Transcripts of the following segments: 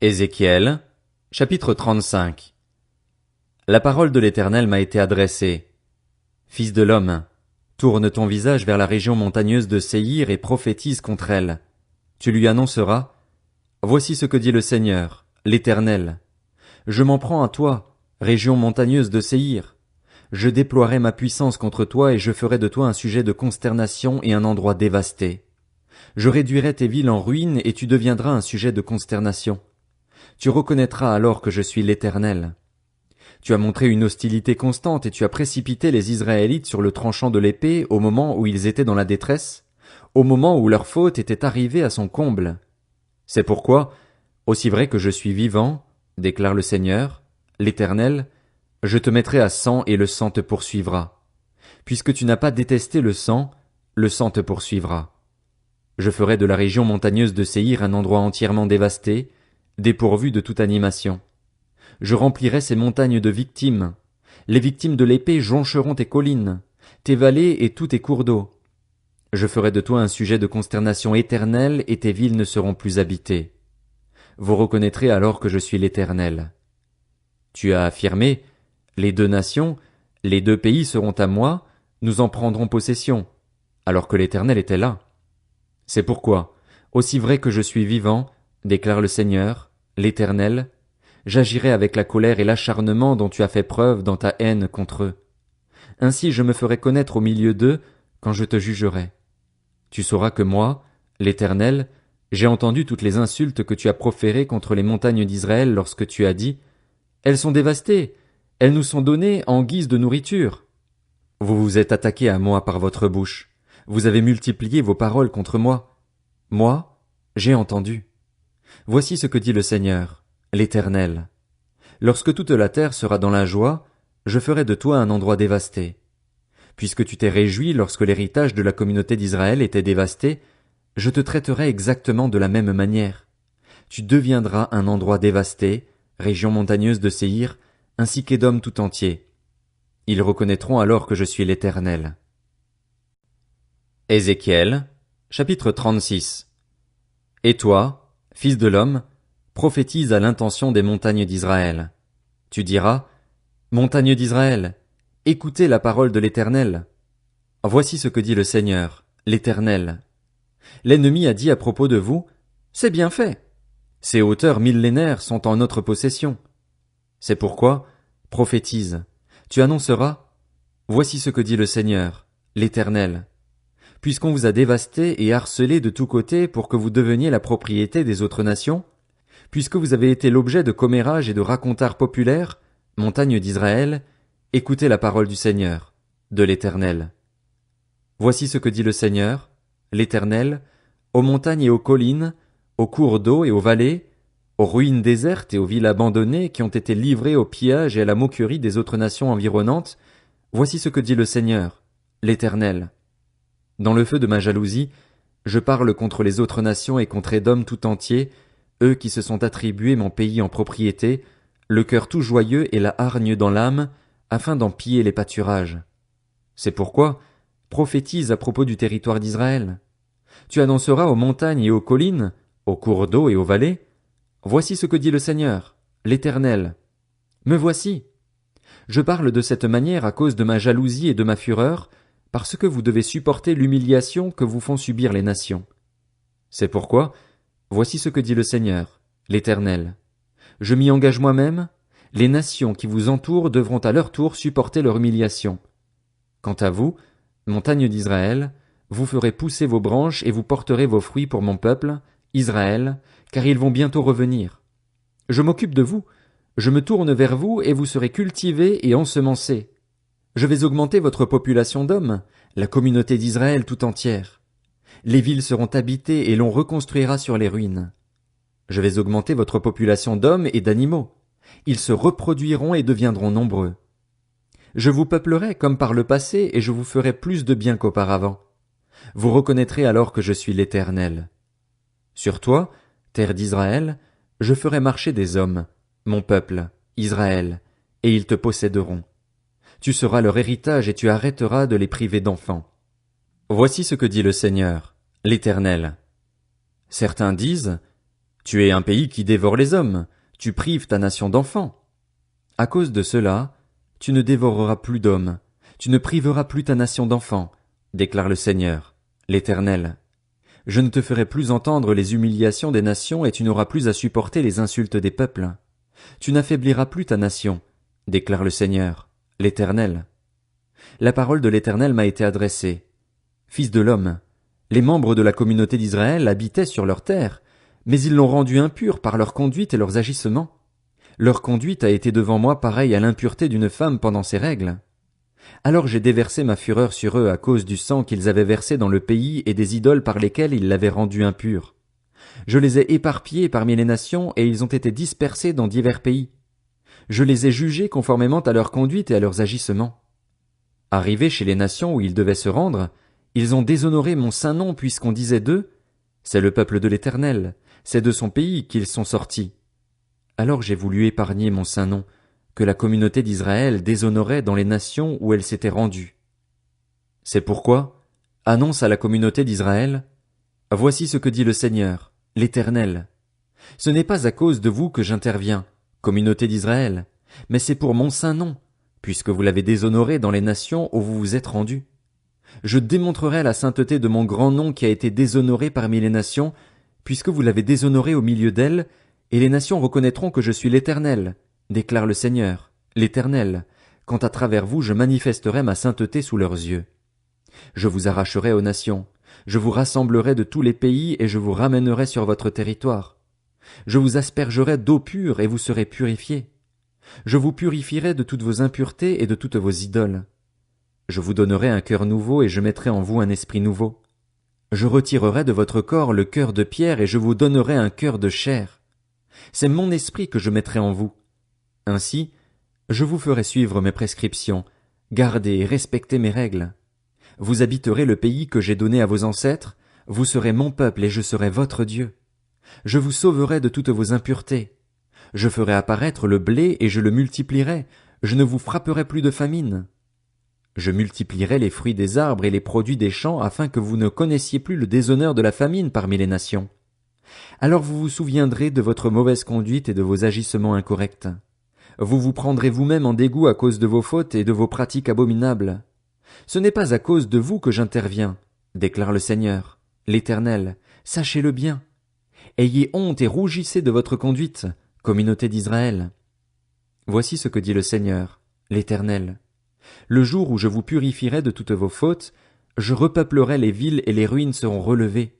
Ézéchiel, chapitre 35. La parole de l'Éternel m'a été adressée. Fils de l'homme, tourne ton visage vers la région montagneuse de Séhir et prophétise contre elle. Tu lui annonceras: Voici ce que dit le Seigneur, l'Éternel. Je m'en prends à toi, région montagneuse de Séhir. Je déploierai ma puissance contre toi et je ferai de toi un sujet de consternation et un endroit dévasté. Je réduirai tes villes en ruines et tu deviendras un sujet de consternation. Tu reconnaîtras alors que je suis l'Éternel. Tu as montré une hostilité constante et tu as précipité les Israélites sur le tranchant de l'épée au moment où ils étaient dans la détresse, au moment où leur faute était arrivée à son comble. C'est pourquoi, aussi vrai que je suis vivant, déclare le Seigneur, l'Éternel, je te mettrai à sang et le sang te poursuivra. Puisque tu n'as pas détesté le sang te poursuivra. Je ferai de la région montagneuse de Séhir un endroit entièrement dévasté, dépourvu de toute animation. Je remplirai ces montagnes de victimes. Les victimes de l'épée joncheront tes collines, tes vallées et tous tes cours d'eau. Je ferai de toi un sujet de consternation éternelle et tes villes ne seront plus habitées. Vous reconnaîtrez alors que je suis l'Éternel. Tu as affirmé: les deux nations, les deux pays seront à moi, nous en prendrons possession, alors que l'Éternel était là. C'est pourquoi, aussi vrai que je suis vivant, déclare le Seigneur, l'Éternel, j'agirai avec la colère et l'acharnement dont tu as fait preuve dans ta haine contre eux. Ainsi je me ferai connaître au milieu d'eux quand je te jugerai. Tu sauras que moi, l'Éternel, j'ai entendu toutes les insultes que tu as proférées contre les montagnes d'Israël lorsque tu as dit: Elles sont dévastées, elles nous sont données en guise de nourriture. Vous vous êtes attaqués à moi par votre bouche, vous avez multiplié vos paroles contre moi. Moi, j'ai entendu. Voici ce que dit le Seigneur, l'Éternel. Lorsque toute la terre sera dans la joie, je ferai de toi un endroit dévasté. Puisque tu t'es réjoui lorsque l'héritage de la communauté d'Israël était dévasté, je te traiterai exactement de la même manière. Tu deviendras un endroit dévasté, région montagneuse de Séhir, ainsi qu'Édom tout entier. Ils reconnaîtront alors que je suis l'Éternel. Ézéchiel, chapitre 36. Et toi, fils de l'homme, prophétise à l'intention des montagnes d'Israël. Tu diras: Montagnes d'Israël, écoutez la parole de l'Éternel. Voici ce que dit le Seigneur, l'Éternel. L'ennemi a dit à propos de vous: C'est bien fait. Ces hauteurs millénaires sont en notre possession. C'est pourquoi, prophétise, tu annonceras: Voici ce que dit le Seigneur, l'Éternel. Puisqu'on vous a dévasté et harcelé de tous côtés pour que vous deveniez la propriété des autres nations, puisque vous avez été l'objet de commérages et de racontars populaires, montagnes d'Israël, écoutez la parole du Seigneur, de l'Éternel. Voici ce que dit le Seigneur, l'Éternel, aux montagnes et aux collines, aux cours d'eau et aux vallées, aux ruines désertes et aux villes abandonnées qui ont été livrées au pillage et à la moquerie des autres nations environnantes, voici ce que dit le Seigneur, l'Éternel. Dans le feu de ma jalousie, je parle contre les autres nations et contre Édom tout entier, eux qui se sont attribués mon pays en propriété, le cœur tout joyeux et la hargne dans l'âme, afin d'en piller les pâturages. C'est pourquoi, prophétise à propos du territoire d'Israël. Tu annonceras aux montagnes et aux collines, aux cours d'eau et aux vallées: Voici ce que dit le Seigneur, l'Éternel. Me voici. Je parle de cette manière à cause de ma jalousie et de ma fureur, parce que vous devez supporter l'humiliation que vous font subir les nations. C'est pourquoi, voici ce que dit le Seigneur, l'Éternel. Je m'y engage moi-même, les nations qui vous entourent devront à leur tour supporter leur humiliation. Quant à vous, montagnes d'Israël, vous ferez pousser vos branches et vous porterez vos fruits pour mon peuple, Israël, car ils vont bientôt revenir. Je m'occupe de vous, je me tourne vers vous et vous serez cultivés et ensemencés. Je vais augmenter votre population d'hommes, la communauté d'Israël tout entière. Les villes seront habitées et l'on reconstruira sur les ruines. Je vais augmenter votre population d'hommes et d'animaux. Ils se reproduiront et deviendront nombreux. Je vous peuplerai comme par le passé et je vous ferai plus de bien qu'auparavant. Vous reconnaîtrez alors que je suis l'Éternel. Sur toi, terre d'Israël, je ferai marcher des hommes, mon peuple, Israël, et ils te posséderont. Tu seras leur héritage et tu arrêteras de les priver d'enfants. Voici ce que dit le Seigneur, l'Éternel. Certains disent: Tu es un pays qui dévore les hommes, tu prives ta nation d'enfants. À cause de cela, tu ne dévoreras plus d'hommes, tu ne priveras plus ta nation d'enfants, déclare le Seigneur, l'Éternel. Je ne te ferai plus entendre les humiliations des nations et tu n'auras plus à supporter les insultes des peuples. Tu n'affaibliras plus ta nation, déclare le Seigneur, l'Éternel. La parole de l'Éternel m'a été adressée. Fils de l'homme, les membres de la communauté d'Israël habitaient sur leur terre, mais ils l'ont rendue impure par leur conduite et leurs agissements. Leur conduite a été devant moi pareille à l'impureté d'une femme pendant ses règles. Alors j'ai déversé ma fureur sur eux à cause du sang qu'ils avaient versé dans le pays et des idoles par lesquelles ils l'avaient rendu impure. Je les ai éparpillés parmi les nations et ils ont été dispersés dans divers pays. Je les ai jugés conformément à leur conduite et à leurs agissements. Arrivés chez les nations où ils devaient se rendre, ils ont déshonoré mon saint nom puisqu'on disait d'eux, c'est le peuple de l'Éternel, c'est de son pays qu'ils sont sortis. Alors j'ai voulu épargner mon saint nom, que la communauté d'Israël déshonorait dans les nations où elle s'était rendue. C'est pourquoi, annonce à la communauté d'Israël, voici ce que dit le Seigneur, l'Éternel. Ce n'est pas à cause de vous que j'interviens, communauté d'Israël, mais c'est pour mon saint nom, puisque vous l'avez déshonoré dans les nations où vous vous êtes rendus. Je démontrerai la sainteté de mon grand nom qui a été déshonoré parmi les nations, puisque vous l'avez déshonoré au milieu d'elles, et les nations reconnaîtront que je suis l'Éternel, déclare le Seigneur, l'Éternel, quand à travers vous je manifesterai ma sainteté sous leurs yeux. Je vous arracherai aux nations, je vous rassemblerai de tous les pays et je vous ramènerai sur votre territoire. Je vous aspergerai d'eau pure et vous serez purifiés. Je vous purifierai de toutes vos impuretés et de toutes vos idoles. Je vous donnerai un cœur nouveau et je mettrai en vous un esprit nouveau. Je retirerai de votre corps le cœur de pierre et je vous donnerai un cœur de chair. C'est mon esprit que je mettrai en vous. Ainsi, je vous ferai suivre mes prescriptions, garder et respecter mes règles. Vous habiterez le pays que j'ai donné à vos ancêtres, vous serez mon peuple et je serai votre Dieu. Je vous sauverai de toutes vos impuretés. Je ferai apparaître le blé et je le multiplierai, je ne vous frapperai plus de famine. Je multiplierai les fruits des arbres et les produits des champs afin que vous ne connaissiez plus le déshonneur de la famine parmi les nations. Alors vous vous souviendrez de votre mauvaise conduite et de vos agissements incorrects. Vous vous prendrez vous-même en dégoût à cause de vos fautes et de vos pratiques abominables. Ce n'est pas à cause de vous que j'interviens, déclare le Seigneur, l'Éternel, sachez-le bien. Ayez honte et rougissez de votre conduite, communauté d'Israël. Voici ce que dit le Seigneur, l'Éternel. Le jour où je vous purifierai de toutes vos fautes, je repeuplerai les villes et les ruines seront relevées.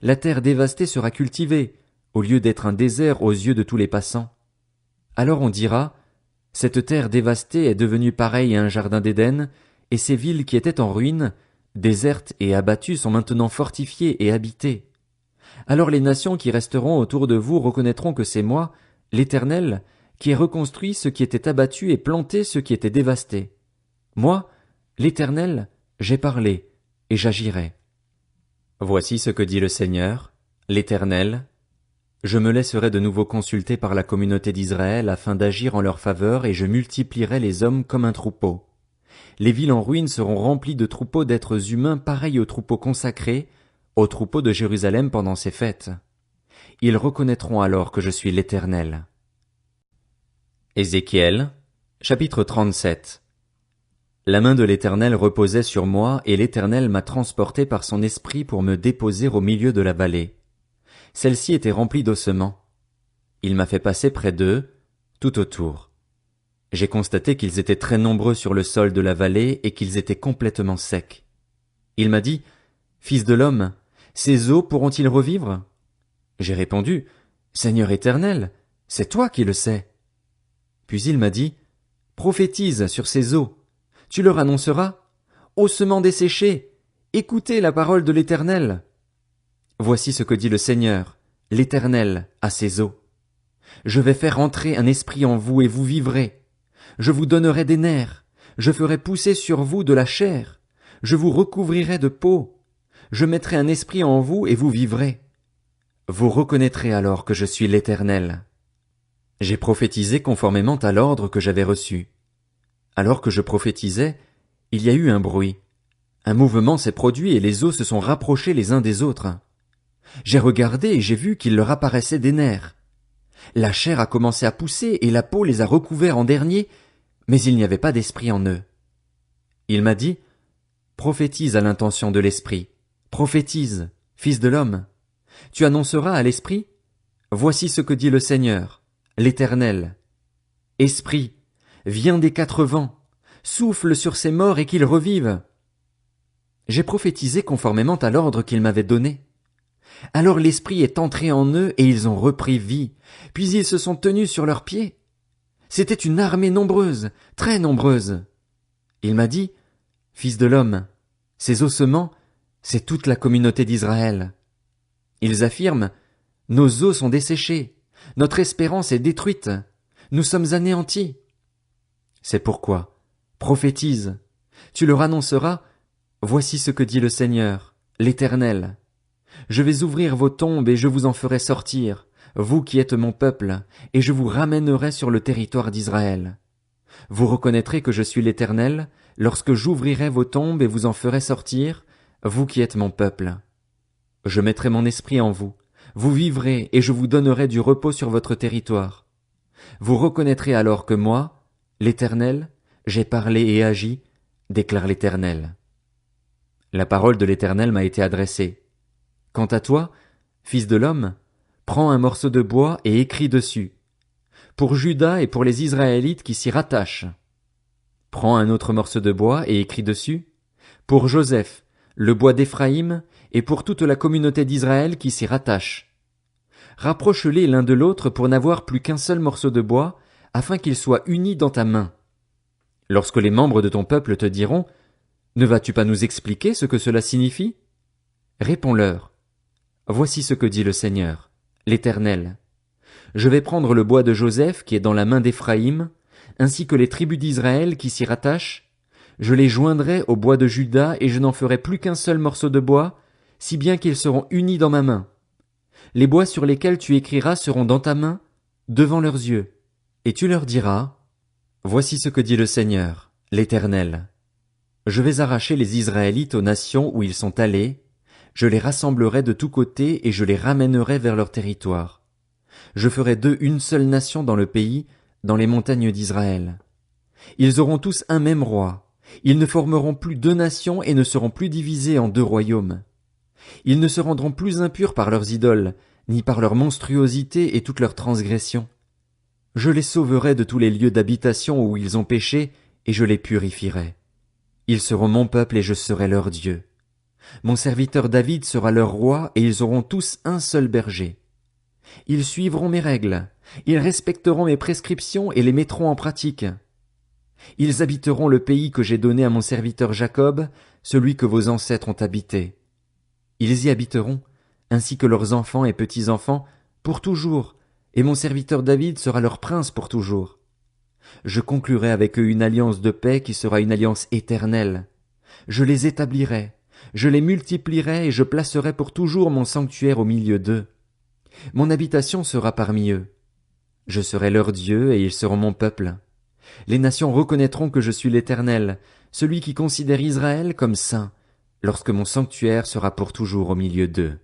La terre dévastée sera cultivée, au lieu d'être un désert aux yeux de tous les passants. Alors on dira, cette terre dévastée est devenue pareille à un jardin d'Éden, et ces villes qui étaient en ruine, désertes et abattues sont maintenant fortifiées et habitées. Alors les nations qui resteront autour de vous reconnaîtront que c'est moi, l'Éternel, qui ai reconstruit ce qui était abattu et planté ce qui était dévasté. Moi, l'Éternel, j'ai parlé, et j'agirai. Voici ce que dit le Seigneur, l'Éternel. Je me laisserai de nouveau consulter par la communauté d'Israël afin d'agir en leur faveur et je multiplierai les hommes comme un troupeau. Les villes en ruine seront remplies de troupeaux d'êtres humains pareils aux troupeaux consacrés, aux troupeaux de Jérusalem pendant ses fêtes. Ils reconnaîtront alors que je suis l'Éternel. Ézéchiel, chapitre 37. La main de l'Éternel reposait sur moi et l'Éternel m'a transporté par son esprit pour me déposer au milieu de la vallée. Celle-ci était remplie d'ossements. Il m'a fait passer près d'eux, tout autour. J'ai constaté qu'ils étaient très nombreux sur le sol de la vallée et qu'ils étaient complètement secs. Il m'a dit, « Fils de l'homme, ces eaux pourront-ils revivre ?» J'ai répondu, « Seigneur éternel, c'est toi qui le sais. » Puis il m'a dit, « Prophétise sur ces eaux. Tu leur annonceras, « Ossements desséchés, écoutez la parole de l'Éternel. » Voici ce que dit le Seigneur, l'Éternel, à ces eaux. Je vais faire entrer un esprit en vous et vous vivrez. Je vous donnerai des nerfs, je ferai pousser sur vous de la chair, je vous recouvrirai de peau, je mettrai un esprit en vous et vous vivrez. Vous reconnaîtrez alors que je suis l'Éternel. J'ai prophétisé conformément à l'ordre que j'avais reçu. Alors que je prophétisais, il y a eu un bruit. Un mouvement s'est produit et les eaux se sont rapprochées les uns des autres. J'ai regardé et j'ai vu qu'il leur apparaissait des nerfs. La chair a commencé à pousser et la peau les a recouverts en dernier, mais il n'y avait pas d'esprit en eux. Il m'a dit, prophétise à l'intention de l'esprit, prophétise, fils de l'homme. Tu annonceras à l'esprit, voici ce que dit le Seigneur, l'Éternel. Esprit, viens des quatre vents, souffle sur ces morts et qu'ils revivent. J'ai prophétisé conformément à l'ordre qu'il m'avait donné. Alors l'esprit est entré en eux et ils ont repris vie, puis ils se sont tenus sur leurs pieds. C'était une armée nombreuse, très nombreuse. Il m'a dit, fils de l'homme, ces ossements, c'est toute la communauté d'Israël. Ils affirment, nos os sont desséchés, notre espérance est détruite, nous sommes anéantis. C'est pourquoi, prophétise, tu leur annonceras, voici ce que dit le Seigneur, l'Éternel. Je vais ouvrir vos tombes et je vous en ferai sortir, vous qui êtes mon peuple, et je vous ramènerai sur le territoire d'Israël. Vous reconnaîtrez que je suis l'Éternel, lorsque j'ouvrirai vos tombes et vous en ferai sortir, vous qui êtes mon peuple. Je mettrai mon esprit en vous, vous vivrez et je vous donnerai du repos sur votre territoire. Vous reconnaîtrez alors que moi, l'Éternel, j'ai parlé et agi, déclare l'Éternel. La parole de l'Éternel m'a été adressée. Quant à toi, fils de l'homme, prends un morceau de bois et écris dessus. Pour Juda et pour les Israélites qui s'y rattachent. Prends un autre morceau de bois et écris dessus. Pour Joseph, le bois d'Éphraïm, et pour toute la communauté d'Israël qui s'y rattache. Rapproche-les l'un de l'autre pour n'avoir plus qu'un seul morceau de bois, afin qu'ils soient unis dans ta main. Lorsque les membres de ton peuple te diront, ne vas-tu pas nous expliquer ce que cela signifie? Réponds-leur. Voici ce que dit le Seigneur, l'Éternel. Je vais prendre le bois de Joseph qui est dans la main d'Éphraïm, ainsi que les tribus d'Israël qui s'y rattachent, je les joindrai au bois de Juda et je n'en ferai plus qu'un seul morceau de bois, si bien qu'ils seront unis dans ma main. Les bois sur lesquels tu écriras seront dans ta main, devant leurs yeux. Et tu leur diras, voici ce que dit le Seigneur, l'Éternel. Je vais arracher les Israélites aux nations où ils sont allés, je les rassemblerai de tous côtés et je les ramènerai vers leur territoire. Je ferai d'eux une seule nation dans le pays, dans les montagnes d'Israël. Ils auront tous un même roi. Ils ne formeront plus deux nations et ne seront plus divisés en deux royaumes. Ils ne se rendront plus impurs par leurs idoles, ni par leur monstruosité et toutes leurs transgressions. Je les sauverai de tous les lieux d'habitation où ils ont péché, et je les purifierai. Ils seront mon peuple et je serai leur Dieu. Mon serviteur David sera leur roi, et ils auront tous un seul berger. Ils suivront mes règles, ils respecteront mes prescriptions et les mettront en pratique. Ils habiteront le pays que j'ai donné à mon serviteur Jacob, celui que vos ancêtres ont habité. Ils y habiteront, ainsi que leurs enfants et petits-enfants, pour toujours, et mon serviteur David sera leur prince pour toujours. Je conclurai avec eux une alliance de paix qui sera une alliance éternelle. Je les établirai, je les multiplierai et je placerai pour toujours mon sanctuaire au milieu d'eux. Mon habitation sera parmi eux. Je serai leur Dieu et ils seront mon peuple. Les nations reconnaîtront que je suis l'Éternel, celui qui considère Israël comme saint, lorsque mon sanctuaire sera pour toujours au milieu d'eux.